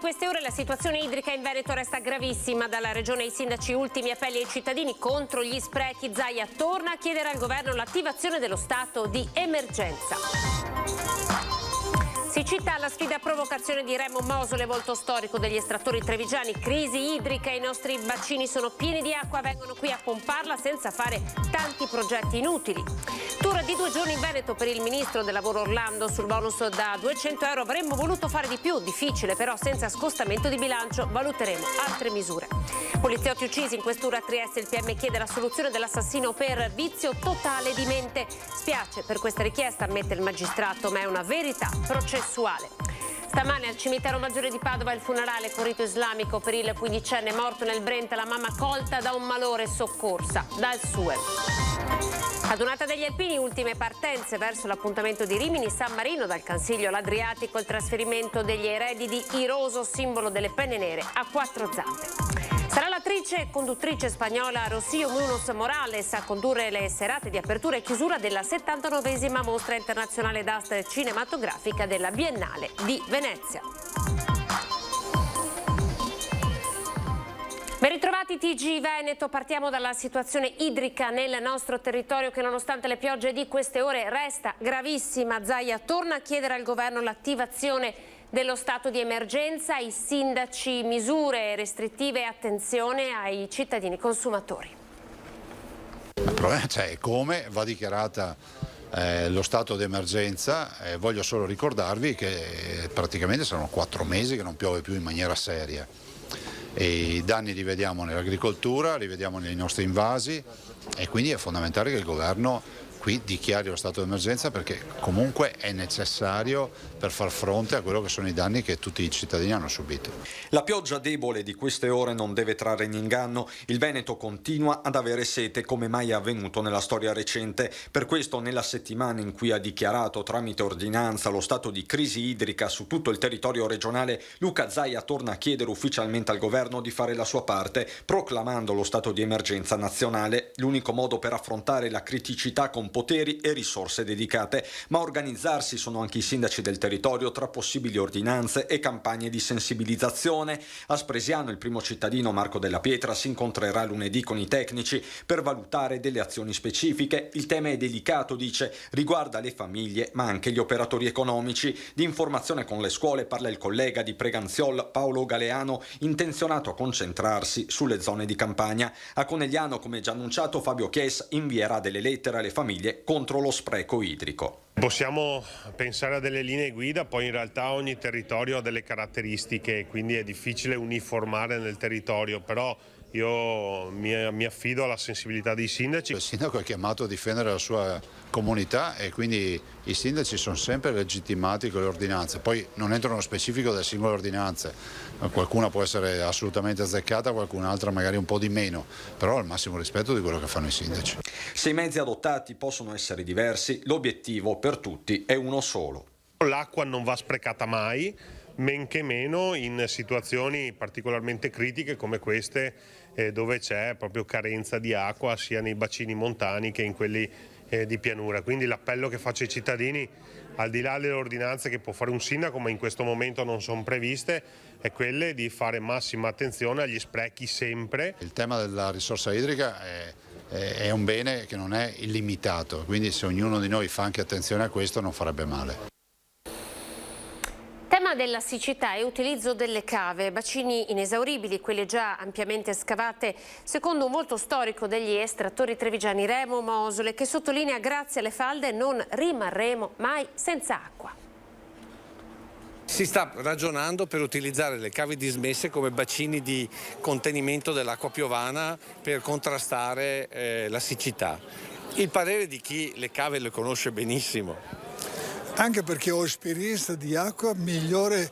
queste ore la situazione idrica in Veneto resta gravissima. Dalla regione ai sindaci ultimi appelli ai cittadini contro gli sprechi. Zaia torna a chiedere al governo l'attivazione dello stato di emergenza. Si cita la sfida a provocazione di Remo Mosole, volto storico degli estrattori trevigiani. Crisi idrica, i nostri bacini sono pieni di acqua, vengono qui a pomparla senza fare tanti progetti inutili. Tour di 2 giorni in Veneto per il ministro del lavoro Orlando sul bonus da 200 euro. Avremmo voluto fare di più, difficile però senza scostamento di bilancio. Valuteremo altre misure. Poliziotti uccisi in questura a Trieste, il PM chiede la soluzione dell'assassino per vizio totale di mente. Spiace per questa richiesta, ammette il magistrato, ma è una verità processuale. Stamane al cimitero maggiore di Padova il funerale con rito islamico per il 15enne morto nel Brenta, la mamma colta da un malore soccorsa dal SUE. Adunata degli alpini, ultime partenze verso l'appuntamento di Rimini-San Marino, dal Cansiglio all'Adriatico, il trasferimento degli eredi di Iroso, simbolo delle penne nere a 4 zampe. Sarà l'attrice e conduttrice spagnola Rocío Munoz Morales a condurre le serate di apertura e chiusura della 79esima Mostra Internazionale d'Arte Cinematografica della Biennale di Venezia. Ben ritrovati TG Veneto, partiamo dalla situazione idrica nel nostro territorio che nonostante le piogge di queste ore resta gravissima. Zaia torna a chiedere al governo l'attivazione dello stato di emergenza, ai sindaci misure restrittive e attenzione ai cittadini consumatori. Il problema c'è come va dichiarata lo stato di emergenza. Voglio solo ricordarvi che praticamente sono 4 mesi che non piove più in maniera seria. E i danni li vediamo nell'agricoltura, li vediamo nei nostri invasi e quindi è fondamentale che il governo qui dichiari lo stato di emergenza, perché comunque è necessario per far fronte a quello che sono i danni che tutti i cittadini hanno subito. La pioggia debole di queste ore non deve trarre in inganno. Il Veneto continua ad avere sete come mai è avvenuto nella storia recente. Per questo nella settimana in cui ha dichiarato tramite ordinanza lo stato di crisi idrica su tutto il territorio regionale, Luca Zaia torna a chiedere ufficialmente al governo di fare la sua parte, proclamando lo stato di emergenza nazionale, l'unico modo per affrontare la criticità con poteri e risorse dedicate, ma a organizzarsi sono anche i sindaci del territorio tra possibili ordinanze e campagne di sensibilizzazione. A Spresiano il primo cittadino Marco Della Pietra si incontrerà lunedì con i tecnici per valutare delle azioni specifiche. Il tema è delicato, dice, riguarda le famiglie ma anche gli operatori economici. Di informazione con le scuole parla il collega di Preganziol Paolo Galeano, intenzionato a concentrarsi sulle zone di campagna. A Conegliano, come già annunciato, Fabio Chies invierà delle lettere alle famiglie contro lo spreco idrico. Possiamo pensare a delle linee guida, poi in realtà ogni territorio ha delle caratteristiche, quindi è difficile uniformare nel territorio, però io mi affido alla sensibilità dei sindaci. Il sindaco è chiamato a difendere la sua comunità e quindi i sindaci sono sempre legittimati con le ordinanze. Poi non entro nello specifico delle singole ordinanze, qualcuna può essere assolutamente azzeccata, qualcun'altra magari un po' di meno, però al massimo rispetto di quello che fanno i sindaci. Se i mezzi adottati possono essere diversi, l'obiettivo per tutti è uno solo. L'acqua non va sprecata mai, men che meno in situazioni particolarmente critiche come queste, dove c'è proprio carenza di acqua sia nei bacini montani che in quelli di pianura. Quindi l'appello che faccio ai cittadini, al di là delle ordinanze che può fare un sindaco, ma in questo momento non sono previste, è quelle di fare massima attenzione agli sprechi sempre. Il tema della risorsa idrica è un bene che non è illimitato, quindi se ognuno di noi fa anche attenzione a questo non farebbe male. Tema della siccità e utilizzo delle cave, bacini inesauribili, quelle già ampiamente scavate, secondo un volto storico degli estrattori trevigiani Remo Mosole, che sottolinea: grazie alle falde non rimarremo mai senza acqua. Si sta ragionando per utilizzare le cave dismesse come bacini di contenimento dell'acqua piovana per contrastare la siccità. Il parere di chi le cave le conosce benissimo. Anche perché ho esperienza di acqua, migliore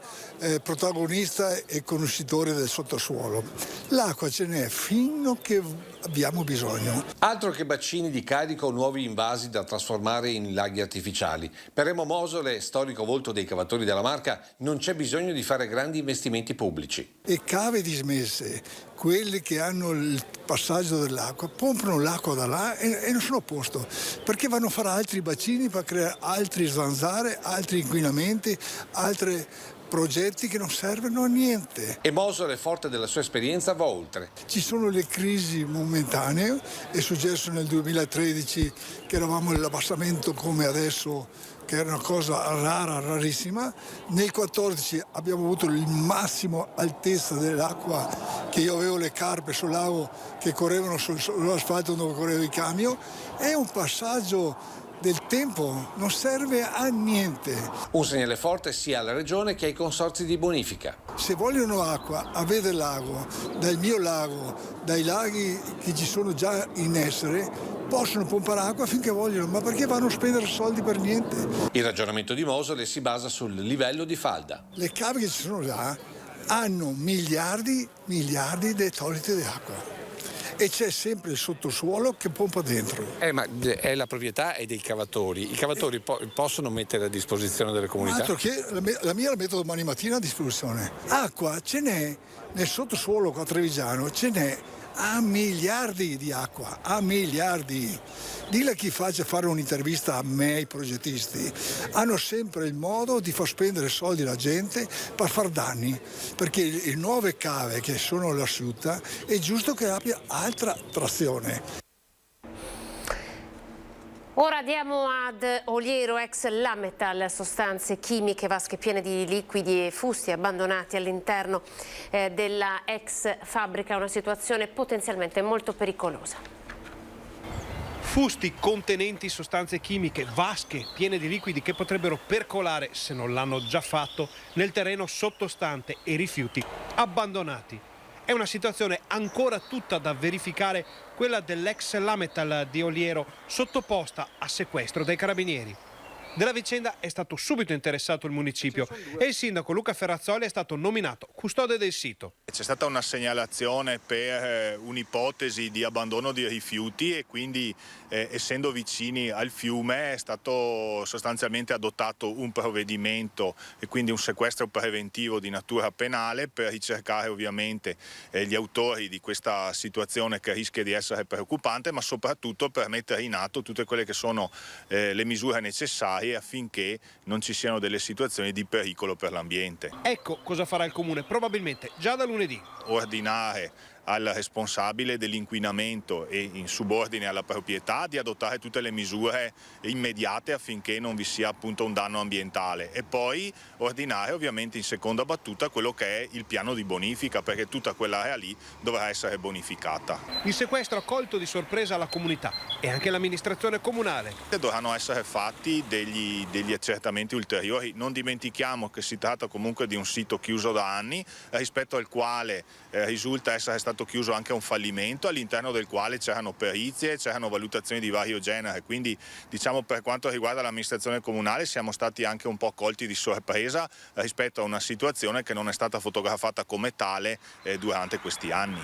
protagonista e conoscitore del sottosuolo. L'acqua ce n'è fino che abbiamo bisogno. Altro che bacini di carico o nuovi invasi da trasformare in laghi artificiali. Per Remo Mosole, storico volto dei cavatori della Marca, non c'è bisogno di fare grandi investimenti pubblici. E cave dismesse, quelli che hanno il passaggio dell'acqua, pompano l'acqua da là e non sono a posto, perché vanno a fare altri bacini per creare altri zanzare, altri inquinamenti, altre progetti che non servono a niente. E Mosole, forte della sua esperienza, va oltre. Ci sono le crisi momentanee, è successo nel 2013 che eravamo nell'abbassamento come adesso, che era una cosa rara, rarissima. Nel 2014 abbiamo avuto il massimo altezza dell'acqua, che io avevo le carpe sul lago che correvano sull'asfalto dove correvano i camion. È un passaggio del tempo, non serve a niente. Un segnale forte sia alla Regione che ai consorzi di bonifica. Se vogliono acqua, avete il lago, dal mio lago, dai laghi che ci sono già in essere, possono pompare acqua finché vogliono, ma perché vanno a spendere soldi per niente? Il ragionamento di Mosole si basa sul livello di falda. Le cave che ci sono là hanno miliardi di ettolitri di acqua e c'è sempre il sottosuolo che pompa dentro. Ma è la proprietà e dei cavatori. I cavatori possono mettere a disposizione delle comunità? Altro che la mia la metto domani mattina a disposizione. Acqua ce n'è nel sottosuolo qua a Trevigiano, ce n'è a miliardi di acqua, a miliardi. Dilla chi faccia fare un'intervista a me, ai progettisti, hanno sempre il modo di far spendere soldi alla gente per far danni, perché le nuove cave che sono l'asciutta è giusto che abbia altra trazione. Ora andiamo ad Oliero, ex Lametal, sostanze chimiche, vasche piene di liquidi e fusti abbandonati all'interno della ex fabbrica, una situazione potenzialmente molto pericolosa. Fusti contenenti sostanze chimiche, vasche piene di liquidi che potrebbero percolare, se non l'hanno già fatto, nel terreno sottostante e rifiuti abbandonati. È una situazione ancora tutta da verificare, quella dell'ex Lametal di Oliero, sottoposta a sequestro dai carabinieri. Della vicenda è stato subito interessato il municipio e il sindaco Luca Ferrazzoli è stato nominato custode del sito. C'è stata una segnalazione per un'ipotesi di abbandono di rifiuti e quindi essendo vicini al fiume è stato sostanzialmente adottato un provvedimento e quindi un sequestro preventivo di natura penale per ricercare ovviamente gli autori di questa situazione che rischia di essere preoccupante, ma soprattutto per mettere in atto tutte quelle che sono le misure necessarie affinché non ci siano delle situazioni di pericolo per l'ambiente. Ecco cosa farà il Comune, probabilmente già da lunedì. Ordinare al responsabile dell'inquinamento e in subordine alla proprietà di adottare tutte le misure immediate affinché non vi sia appunto un danno ambientale e poi ordinare ovviamente in seconda battuta quello che è il piano di bonifica, perché tutta quell'area lì dovrà essere bonificata. Il sequestro ha colto di sorpresa la comunità e anche l'amministrazione comunale. Dovranno essere fatti degli accertamenti ulteriori. Non dimentichiamo che si tratta comunque di un sito chiuso da anni, rispetto al quale risulta essere stato chiuso anche un fallimento, all'interno del quale c'erano perizie, c'erano valutazioni di vario genere, quindi diciamo per quanto riguarda l'amministrazione comunale siamo stati anche un po' colti di sorpresa rispetto a una situazione che non è stata fotografata come tale durante questi anni.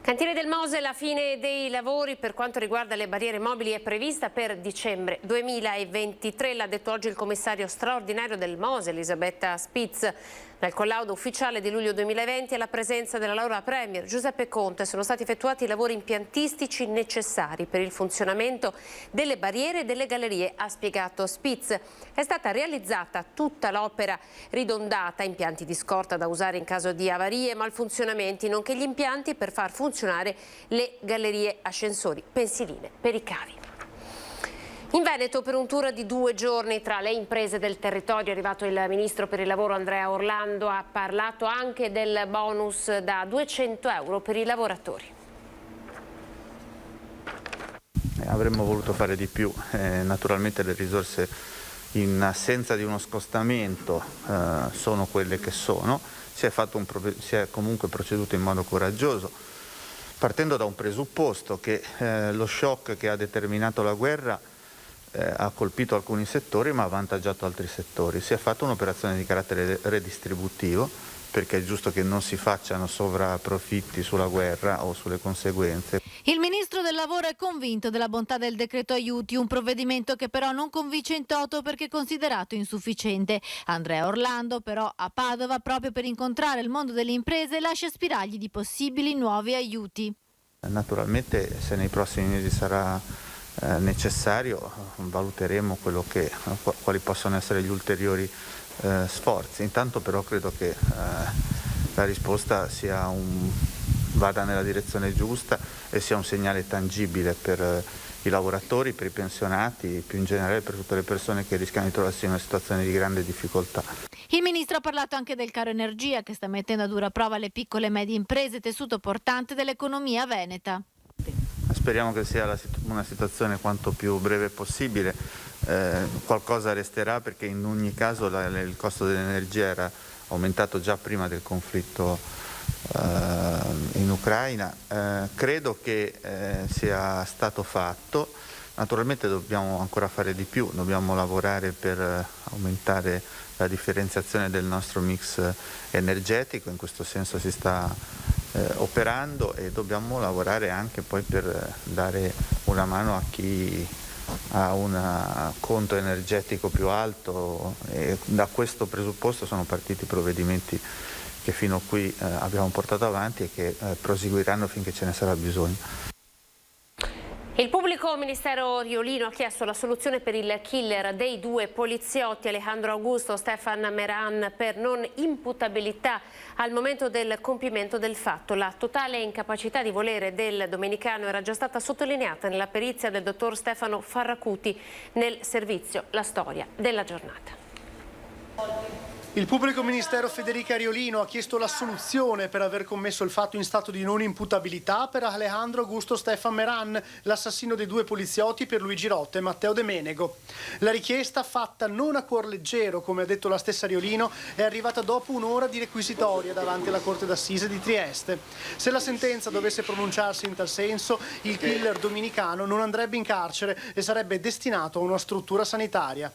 Cantiere del Mose, la fine dei lavori per quanto riguarda le barriere mobili è prevista per dicembre 2023, l'ha detto oggi il commissario straordinario del Mose, Elisabetta Spitz. Dal collaudo ufficiale di luglio 2020 alla presenza della laurea Premier Giuseppe Conte sono stati effettuati i lavori impiantistici necessari per il funzionamento delle barriere e delle gallerie, ha spiegato Spitz. È stata realizzata tutta l'opera ridondata, impianti di scorta da usare in caso di avarie, malfunzionamenti, nonché gli impianti per far funzionare le gallerie, ascensori, pensiline per i cavi. In Veneto per un tour di 2 giorni tra le imprese del territorio è arrivato il ministro per il lavoro Andrea Orlando, ha parlato anche del bonus da 200 euro per i lavoratori. Avremmo voluto fare di più, naturalmente le risorse in assenza di uno scostamento sono quelle che sono, si è comunque proceduto in modo coraggioso, partendo da un presupposto che lo shock che ha determinato la guerra ha colpito alcuni settori ma ha avvantaggiato altri settori. Si è fatta un'operazione di carattere redistributivo perché è giusto che non si facciano sovrapprofitti sulla guerra o sulle conseguenze. Il ministro del lavoro è convinto della bontà del decreto aiuti, un provvedimento che però non convince in toto perché è considerato insufficiente. Andrea Orlando però a Padova, proprio per incontrare il mondo delle imprese, lascia spiragli di possibili nuovi aiuti. Naturalmente se nei prossimi mesi sarà necessario valuteremo quali possono essere gli ulteriori sforzi. Intanto però credo che la risposta vada nella direzione giusta e sia un segnale tangibile per i lavoratori, per i pensionati, più in generale per tutte le persone che rischiano di trovarsi in una situazione di grande difficoltà. Il ministro ha parlato anche del caro energia che sta mettendo a dura prova le piccole e medie imprese, tessuto portante dell'economia veneta. Speriamo che sia una situazione quanto più breve possibile. Qualcosa resterà perché in ogni caso il costo dell'energia era aumentato già prima del conflitto in Ucraina. Credo che sia stato fatto. Naturalmente dobbiamo ancora fare di più, dobbiamo lavorare per aumentare la differenziazione del nostro mix energetico, in questo senso si sta operando, e dobbiamo lavorare anche poi per dare una mano a chi ha un conto energetico più alto, e da questo presupposto sono partiti i provvedimenti che fino a qui abbiamo portato avanti e che proseguiranno finché ce ne sarà bisogno. Il pubblico ministero riolino ha chiesto la soluzione per il killer dei 2 poliziotti Alejandro Augusto e Stefan Meran per non imputabilità al momento del compimento del fatto. La totale incapacità di volere del domenicano era già stata sottolineata nella perizia del dottor Stefano Farracuti nel servizio La storia della giornata. Il pubblico ministero Federica Riolino ha chiesto l'assoluzione per aver commesso il fatto in stato di non imputabilità per Alejandro Augusto Stefan Meran, l'assassino dei 2 poliziotti Pierluigi Rotta e Matteo De Menego. La richiesta, fatta non a cuor leggero, come ha detto la stessa Riolino, è arrivata dopo un'ora di requisitoria davanti alla Corte d'Assise di Trieste. Se la sentenza dovesse pronunciarsi in tal senso, il killer dominicano non andrebbe in carcere e sarebbe destinato a una struttura sanitaria.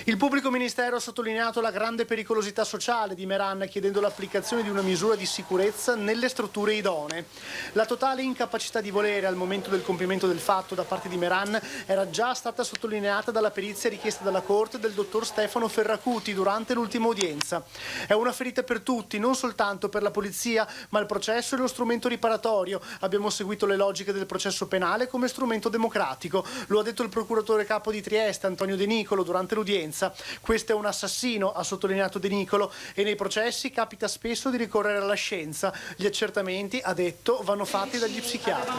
Il pubblico ministero ha sottolineato la grande pericolosità sociale di Meran, chiedendo l'applicazione di una misura di sicurezza nelle strutture idonee. La totale incapacità di volere al momento del compimento del fatto da parte di Meran era già stata sottolineata dalla perizia richiesta dalla Corte del dottor Stefano Farracuti durante l'ultima udienza. È una ferita per tutti, non soltanto per la polizia, ma il processo è lo strumento riparatorio. Abbiamo seguito le logiche del processo penale come strumento democratico. Lo ha detto il procuratore capo di Trieste, Antonio De Nicolo, durante l'udienza. Questo è un assassino, ha sottolineato De Nicolo, e nei processi capita spesso di ricorrere alla scienza. Gli accertamenti, ha detto, vanno fatti dagli psichiatri.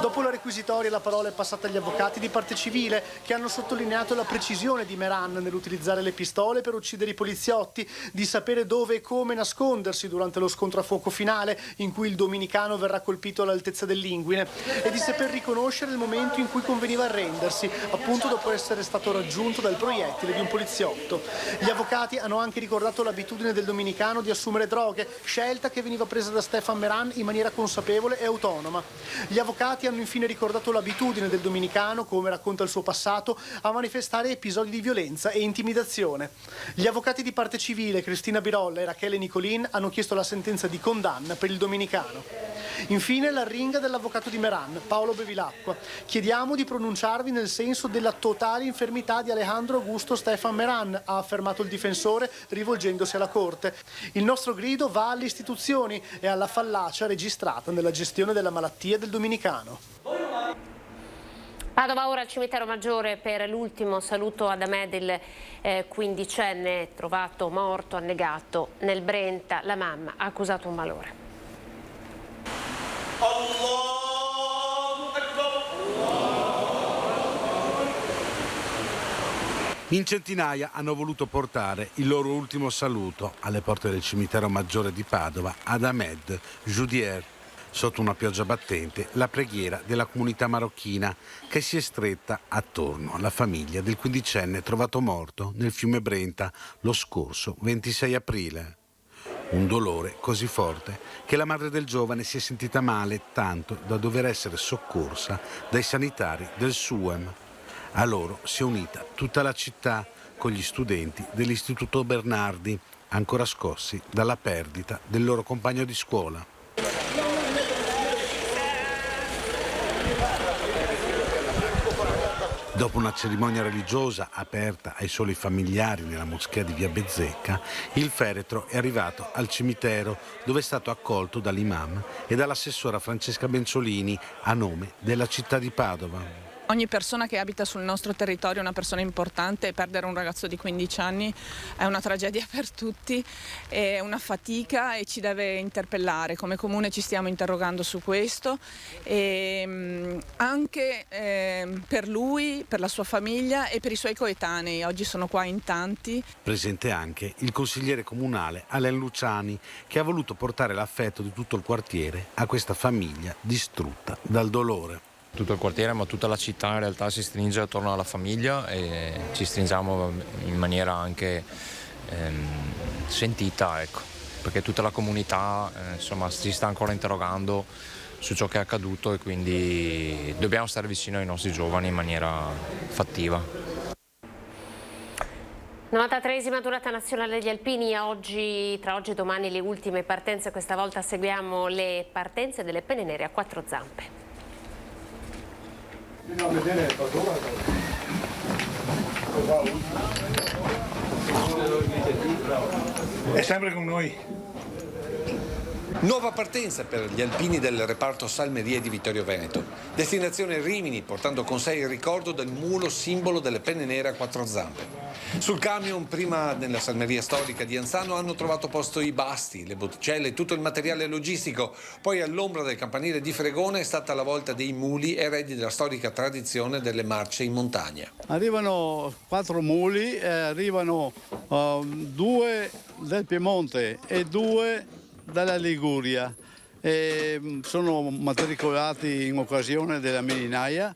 Dopo la requisitoria la parola è passata agli avvocati di parte civile, che hanno sottolineato la precisione di Meran nell'utilizzare le pistole per uccidere i poliziotti, di sapere dove e come nascondersi durante lo scontro a fuoco finale, in cui il dominicano verrà colpito all'altezza dell'inguine, e di saper riconoscere il momento in cui conveniva arrendersi, appunto dopo essere stato raggiunto dal proiettile di un poliziotto. Gli avvocati hanno anche ricordato l'abitudine del dominicano di assumere droghe, scelta che veniva presa da Stefan Meran in maniera consapevole e autonoma. Gli avvocati hanno infine ricordato l'abitudine del dominicano, come racconta il suo passato, a manifestare episodi di violenza e intimidazione. Gli avvocati di parte civile Cristina Birolla e Rachele Nicolin hanno chiesto la sentenza di condanna per il dominicano. Infine l'arringa dell'avvocato di Meran, Paolo Bevilacqua. Chiediamo di pronunciarvi nel senso della totale infermità di Alejandro Augusto Stefan Meran, ha affermato il difensore rivolgendosi alla Corte. Il nostro grido va alle istituzioni e alla fallacia registrata nella gestione della malattia del dominicano. Padova ora al cimitero maggiore per l'ultimo saluto ad Ahmed, il quindicenne trovato morto annegato nel Brenta. La mamma ha accusato un malore. In centinaia hanno voluto portare il loro ultimo saluto alle porte del cimitero maggiore di Padova ad Ahmed Joudier. Sotto una pioggia battente, la preghiera della comunità marocchina che si è stretta attorno alla famiglia del quindicenne trovato morto nel fiume Brenta lo scorso 26 aprile. Un dolore così forte che la madre del giovane si è sentita male tanto da dover essere soccorsa dai sanitari del SUEM. A loro si è unita tutta la città con gli studenti dell'Istituto Bernardi, ancora scossi dalla perdita del loro compagno di scuola. Dopo una cerimonia religiosa aperta ai soli familiari nella moschea di Via Bezzecca, il feretro è arrivato al cimitero dove è stato accolto dall'imam e dall'assessora Francesca Benciolini a nome della città di Padova. Ogni persona che abita sul nostro territorio è una persona importante e perdere un ragazzo di 15 anni è una tragedia per tutti, è una fatica e ci deve interpellare. Come comune ci stiamo interrogando su questo e anche per lui, per la sua famiglia e per i suoi coetanei. Oggi sono qua in tanti. Presente anche il consigliere comunale Alain Luciani, che ha voluto portare l'affetto di tutto il quartiere a questa famiglia distrutta dal dolore. Tutto il quartiere, ma tutta la città in realtà si stringe attorno alla famiglia e ci stringiamo in maniera anche sentita, ecco, perché tutta la comunità insomma si sta ancora interrogando su ciò che è accaduto e quindi dobbiamo stare vicino ai nostri giovani in maniera fattiva. 93esima durata nazionale degli alpini, tra oggi e domani le ultime partenze, questa volta seguiamo le partenze delle penne nere a 4 zampe. È sempre con noi. Nuova partenza per gli alpini del reparto Salmerie di Vittorio Veneto. Destinazione Rimini, portando con sé il ricordo del mulo simbolo delle penne nere a 4 zampe. Sul camion, prima nella salmeria storica di Anzano, hanno trovato posto i basti, le botticelle e tutto il materiale logistico. Poi all'ombra del campanile di Fregone è stata la volta dei muli, eredi della storica tradizione delle marce in montagna. Arrivano 4 muli, arrivano 2 del Piemonte e 2 dalla Liguria. Sono matricolati in occasione della Milinaia.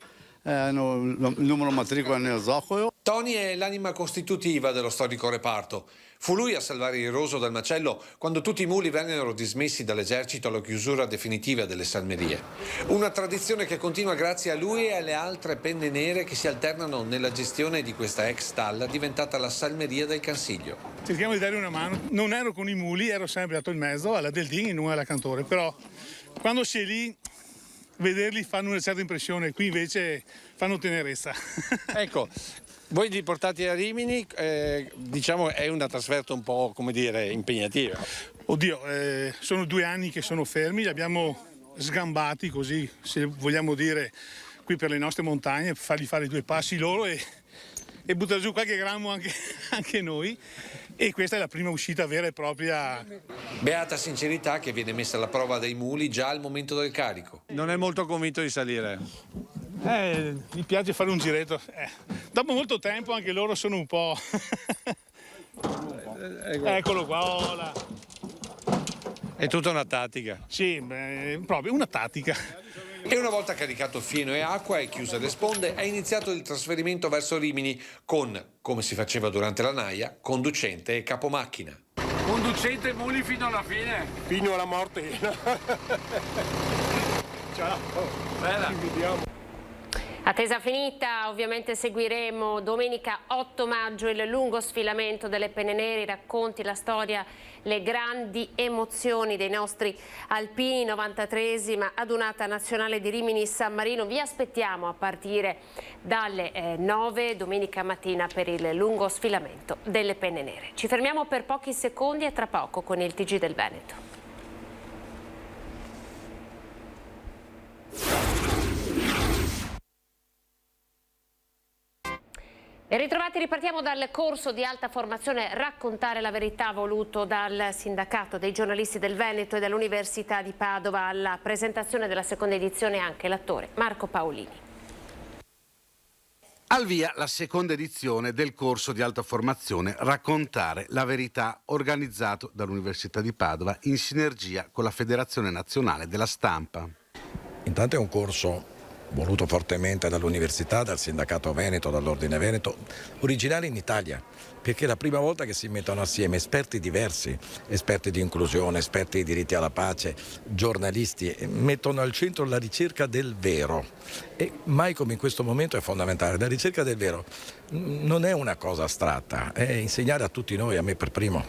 Hanno il numero matricola nel zoccolo. Tony è l'anima costitutiva dello storico reparto. Fu lui a salvare il roso dal macello quando tutti i muli vennero dismessi dall'esercito alla chiusura definitiva delle salmerie. Una tradizione che continua grazie a lui e alle altre penne nere che si alternano nella gestione di questa ex stalla diventata la salmeria del Cansiglio. Cerchiamo di dare una mano. Non ero con i muli, ero sempre dato in mezzo alla Deldin e non alla Cantore, però quando si è lì vederli fanno una certa impressione, qui invece fanno tenerezza. Ecco, voi li portate a Rimini, diciamo è una trasferta un po', come dire, impegnativa. Oddio, sono 2 anni che sono fermi, li abbiamo sgambati così, se vogliamo dire, qui per le nostre montagne, fargli fare 2 passi loro e buttare giù qualche grammo anche noi. E questa è la prima uscita vera e propria. Beata sincerità che viene messa alla prova dai muli già al momento del carico. Non è molto convinto di salire. Mi piace fare un giretto. Dopo molto tempo anche loro sono un po'... Eccolo qua, ora. È tutta una tattica. Sì, proprio una tattica. E una volta caricato fieno e acqua e chiuse le sponde, è iniziato il trasferimento verso Rimini con, come si faceva durante la naia, conducente e capomacchina. Conducente muli fino alla fine. Fino alla morte. Ciao. Bella. Ci vediamo. Attesa finita, ovviamente seguiremo domenica 8 maggio il lungo sfilamento delle penne nere, i racconti, la storia, le grandi emozioni dei nostri alpini. 93esima adunata nazionale di Rimini San Marino. Vi aspettiamo a partire dalle 9 domenica mattina per il lungo sfilamento delle penne nere. Ci fermiamo per pochi secondi e tra poco con il TG del Veneto. E ritrovati, ripartiamo dal corso di alta formazione Raccontare la verità voluto dal Sindacato dei giornalisti del Veneto e dall'Università di Padova. Alla presentazione della seconda edizione anche l'attore Marco Paolini. Al via la seconda edizione del corso di alta formazione Raccontare la verità, organizzato dall'Università di Padova in sinergia con la Federazione Nazionale della Stampa. Intanto è un corso voluto fortemente dall'Università, dal Sindacato Veneto, dall'Ordine Veneto, originale in Italia, perché è la prima volta che si mettono assieme esperti diversi, esperti di inclusione, esperti di diritti alla pace, giornalisti, e mettono al centro la ricerca del vero. E mai come in questo momento è fondamentale. La ricerca del vero non è una cosa astratta, è insegnare a tutti noi, a me per primo,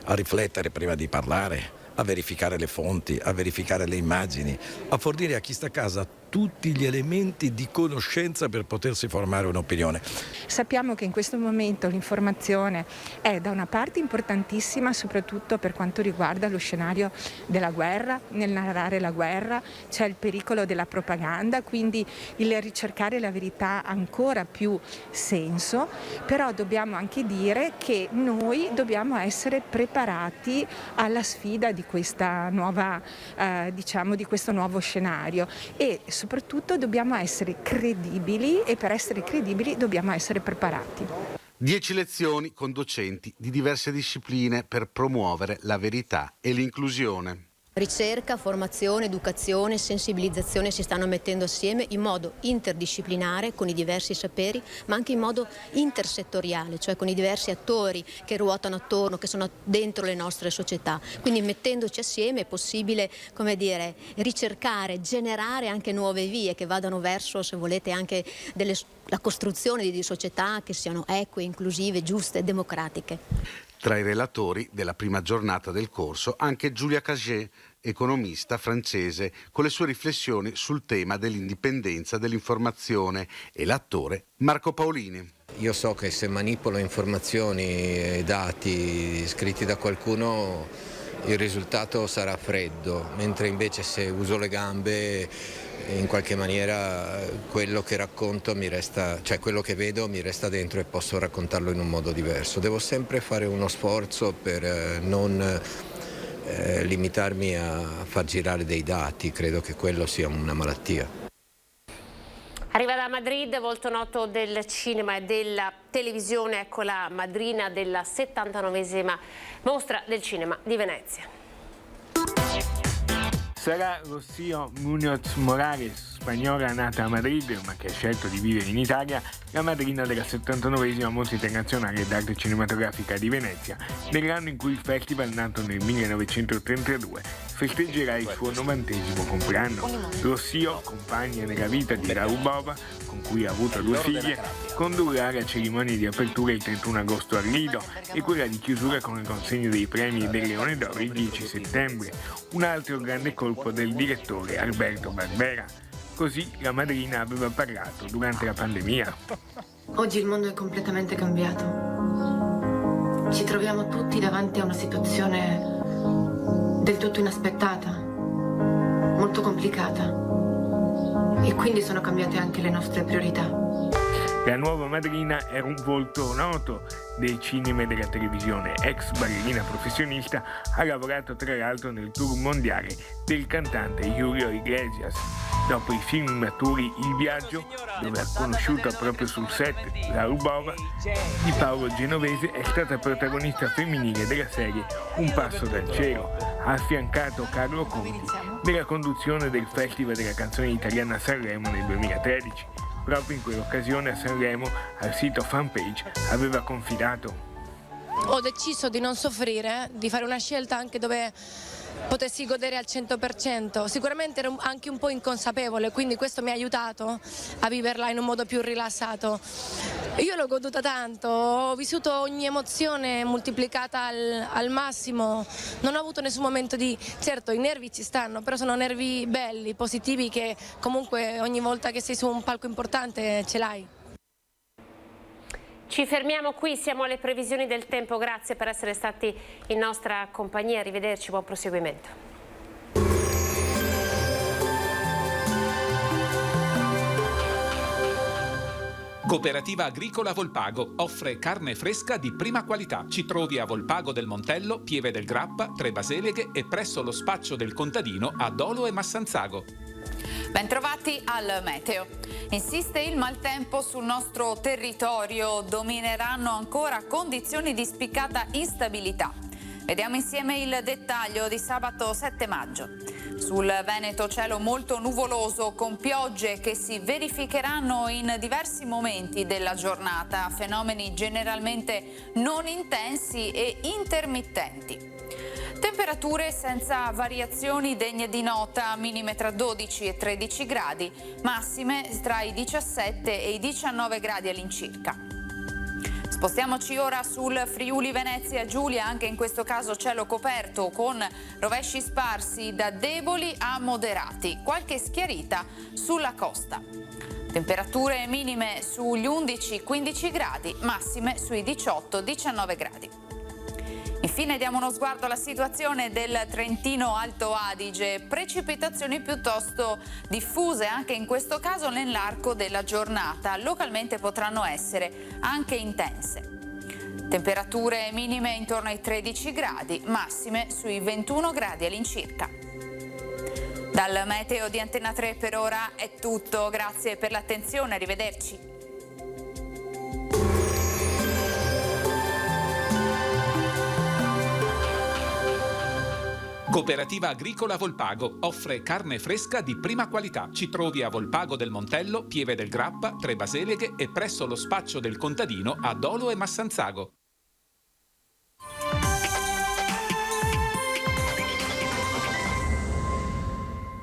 a riflettere prima di parlare, a verificare le fonti, a verificare le immagini, a fornire a chi sta a casa tutti gli elementi di conoscenza per potersi formare un'opinione. Sappiamo che in questo momento l'informazione è da una parte importantissima, soprattutto per quanto riguarda lo scenario della guerra. Nel narrare la guerra c'è il pericolo della propaganda, quindi il ricercare la verità ha ancora più senso, però dobbiamo anche dire che noi dobbiamo essere preparati alla sfida di questa nuova, di questo nuovo scenario, e soprattutto dobbiamo essere credibili, e per essere credibili dobbiamo essere preparati. 10 lezioni con docenti di diverse discipline per promuovere la verità e l'inclusione. Ricerca, formazione, educazione, sensibilizzazione si stanno mettendo assieme in modo interdisciplinare con i diversi saperi, ma anche in modo intersettoriale, cioè con i diversi attori che ruotano attorno, che sono dentro le nostre società. Quindi mettendoci assieme è possibile, come dire, ricercare, generare anche nuove vie che vadano verso, se volete, anche la costruzione di società che siano eque, inclusive, giuste e democratiche. Tra i relatori della prima giornata del corso anche Giulia Caget, economista francese, con le sue riflessioni sul tema dell'indipendenza dell'informazione, e l'attore Marco Paolini. Io so che se manipolo informazioni e dati scritti da qualcuno il risultato sarà freddo, mentre invece se uso le gambe in qualche maniera quello che racconto mi resta, cioè quello che vedo mi resta dentro e posso raccontarlo in un modo diverso. Devo sempre fare uno sforzo per non limitarmi a far girare dei dati, credo che quello sia una malattia. Arriva da Madrid, volto noto del cinema e della televisione, ecco la madrina della 79esima Mostra del Cinema di Venezia. Sarà Rocío Muñoz Morales, spagnola nata a Madrid ma che ha scelto di vivere in Italia, la madrina della 79esima Mostra internazionale d'arte cinematografica di Venezia, nell'anno in cui il festival, nato nel 1932, festeggerà il suo 90° compleanno. Rocío, compagna nella vita di Raúl Bova, con cui ha avuto 2 figlie, condurrà la cerimonia di apertura il 31 agosto al Lido e quella di chiusura con il consegno dei premi del Leone d'Oro il 10 settembre, un altro grande colpo del direttore Alberto Barbera. Così la madrina aveva parlato durante la pandemia. Oggi il mondo è completamente cambiato. Ci troviamo tutti davanti a una situazione del tutto inaspettata, molto complicata, e quindi sono cambiate anche le nostre priorità. La nuova madrina era un volto noto del cinema e della televisione. Ex ballerina professionista, ha lavorato tra l'altro nel tour mondiale del cantante Julio Iglesias. Dopo i film maturi Il Viaggio, dove ha conosciuto proprio sul set Raúl Bova, di Paolo Genovese è stata protagonista femminile della serie Un passo dal cielo. Ha affiancato Carlo Conti nella conduzione del Festival della canzone italiana a Sanremo nel 2013. Proprio in quell'occasione a Sanremo, al sito Fanpage, aveva confidato: ho deciso di non soffrire, di fare una scelta anche dove potessi godere al 100%. Sicuramente ero anche un po' inconsapevole, quindi questo mi ha aiutato a viverla in un modo più rilassato. Io l'ho goduta tanto, ho vissuto ogni emozione moltiplicata al massimo, non ho avuto nessun momento di... Certo, i nervi ci stanno, però sono nervi belli, positivi, che comunque ogni volta che sei su un palco importante ce l'hai. Ci fermiamo qui, siamo alle previsioni del tempo, grazie per essere stati in nostra compagnia, arrivederci, buon proseguimento. Cooperativa Agricola Volpago offre carne fresca di prima qualità. Ci trovi a Volpago del Montello, Pieve del Grappa, Tre Baseleghe e presso lo spaccio del contadino a Dolo e Massanzago. Bentrovati al meteo. Insiste il maltempo sul nostro territorio, domineranno ancora condizioni di spiccata instabilità. Vediamo insieme il dettaglio di sabato 7 maggio. Sul Veneto cielo molto nuvoloso con piogge che si verificheranno in diversi momenti della giornata, fenomeni generalmente non intensi e intermittenti. Temperature senza variazioni degne di nota, minime tra 12 e 13 gradi, massime tra i 17 e i 19 gradi all'incirca. Spostiamoci ora sul Friuli Venezia Giulia, anche in questo caso cielo coperto con rovesci sparsi da deboli a moderati, qualche schiarita sulla costa. Temperature minime sugli 11-15 gradi, massime sui 18-19 gradi. Infine diamo uno sguardo alla situazione del Trentino Alto Adige, precipitazioni piuttosto diffuse anche in questo caso nell'arco della giornata, localmente potranno essere anche intense. Temperature minime intorno ai 13 gradi, massime sui 21 gradi all'incirca. Dal meteo di Antenna 3 per ora è tutto, grazie per l'attenzione, arrivederci. Cooperativa Agricola Volpago offre carne fresca di prima qualità. Ci trovi a Volpago del Montello, Pieve del Grappa, Tre Baseleghe e presso lo spaccio del contadino a Dolo e Massanzago.